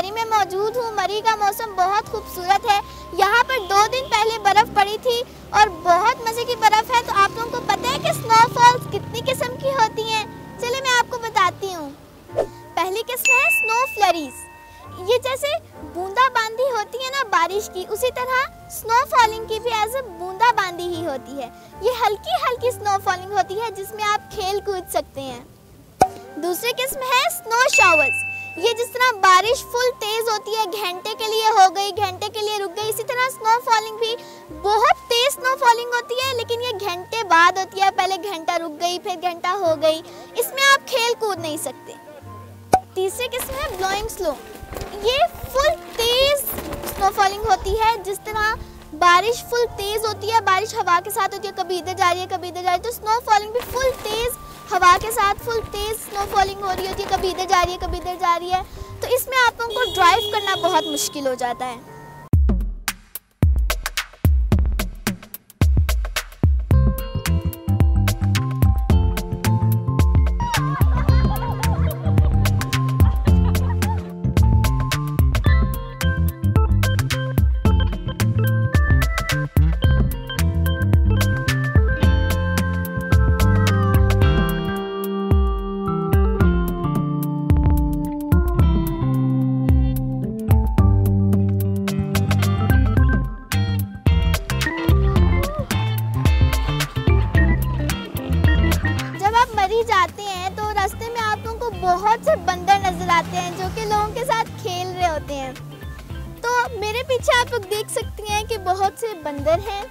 मरी में मौजूद हूँ। मरी का मौसम बहुत खूबसूरत है। यहाँ पर 2 दिन पहले बर्फ़ पड़ी थी और बहुत मज़े की बर्फ़ है। तो आप लोगों को पता है कि स्नोफॉल्स कितनी किस्म की होती हैं? चलिए मैं आपको बताती हूँ। पहली किस्म है स्नो फ्लरीज। ये जैसे बूंदाबांदी होती है ना बारिश की, उसी तरह स्नो फॉलिंग की भी एज बूंदाबांदी ही होती है। ये हल्की हल्की स्नो फॉलिंग होती है जिसमें आप खेल कूद सकते हैं। दूसरी किस्म है स्नो शावर्स। ये जिस तरह बारिश फुल तेज होती है, घंटे के लिए हो गई, घंटे के लिए रुक गई, इसी तरह स्नो फॉलिंग भी बहुत तेज स्नो फॉलिंग होती है, लेकिन ये घंटे बाद होती है। पहले घंटा रुक गई, फिर घंटा हो गई, इसमें आप खेल कूद नहीं सकते। तीसरी किस्म है ब्लोइंग स्लो। ये फुल तेज स्नो फॉलिंग होती है। जिस तरह बारिश फुल तेज होती है, बारिश हवा के साथ होती है, कभी इधर जा रही है कभी इधर जा रही है, तो स्नो फॉलिंग भी फुल तेज हवा के साथ फुल तेज स्नो फॉलिंग हो रही होती है, कभी इधर जा रही है कभी इधर जा रही है। तो इसमें आप लोगों को ड्राइव करना बहुत मुश्किल हो जाता है। जाते हैं तो रास्ते में आप लोगों को बहुत से बंदर नजर आते हैं जो कि लोगों के साथ खेल रहे होते हैं। तो मेरे पीछे आप लोग देख सकती हैं कि बहुत से बंदर हैं।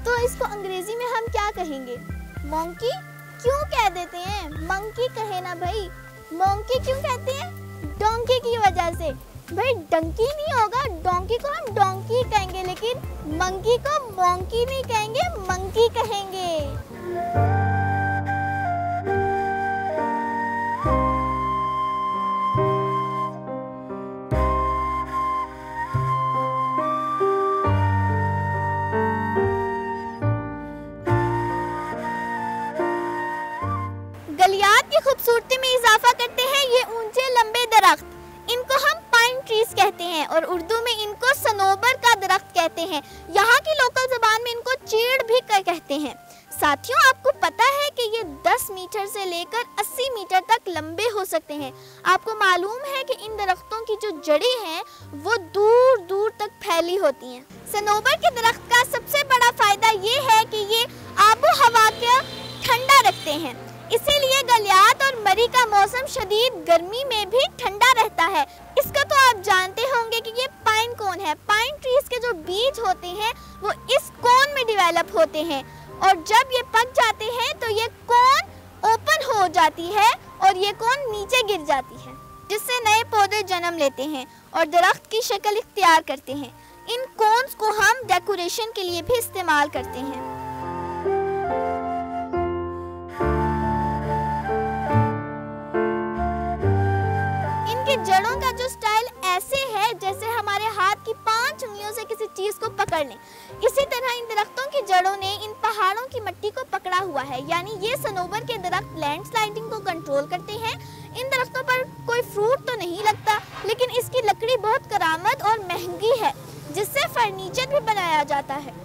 तो इसको अंग्रेजी में हम क्या कहेंगे? मंकी क्यों कह देते हैं? मंकी कहे ना भाई। मंकी क्यों कहते हैं? डोंकी की वजह से। भाई डंकी नहीं होगा, डोंकी को हम डोंकी कहेंगे, लेकिन मंकी को मोंकी नहीं कहेंगे, मंकी कहेंगे। गलियात की खूबसूरती में इजाफा करते हैं ये ऊंचे लंबे दरख्त। इनको हम पाइन ट्रीज कहते हैं और उर्दू में इनको सनोबर का दरख्त कहते हैं। यहाँ की लोकल ज़बान में इनको चीड़ भी कहते हैं। साथियों, आपको पता है कि ये 10 मीटर से लेकर 80 मीटर तक लंबे हो सकते हैं। आपको मालूम है कि इन दरख्तों की जो जड़ें हैं वो दूर दूर तक फैली होती हैं। सनोबर के दरख्त का सबसे बड़ा फायदा ये है कि ये आबो हवा को ठंडा रखते हैं। इसीलिए गलियात और मरी का मौसम शदीद गर्मी में भी ठंडा रहता है। इसका तो आप जानते होंगे कि ये पाइन कोन है। पाइन ट्रीज के जो बीज होते हैं वो इस कोन में डेवलप होते हैं और जब ये पक जाते हैं तो ये कोन ओपन हो जाती है और ये कोन नीचे गिर जाती है, जिससे नए पौधे जन्म लेते हैं और दरख्त की शक्ल इख्तियार करते हैं। इन कोन्स को हम डेकोरेशन के लिए भी इस्तेमाल करते हैं। जड़ों का जो स्टाइल ऐसे है जैसे हमारे हाथ की 5 उंगलियों से किसी चीज को पकड़ लें। इसी तरह इन दरख्तों की जड़ों ने इन पहाड़ों की मिट्टी को पकड़ा हुआ है। यानी ये सनोबर के दरख्त लैंडस्लाइडिंग को कंट्रोल करते हैं। इन दरख्तों पर कोई फ्रूट तो नहीं लगता, लेकिन इसकी लकड़ी बहुत करामत और महंगी है, जिससे फर्नीचर भी बनाया जाता है।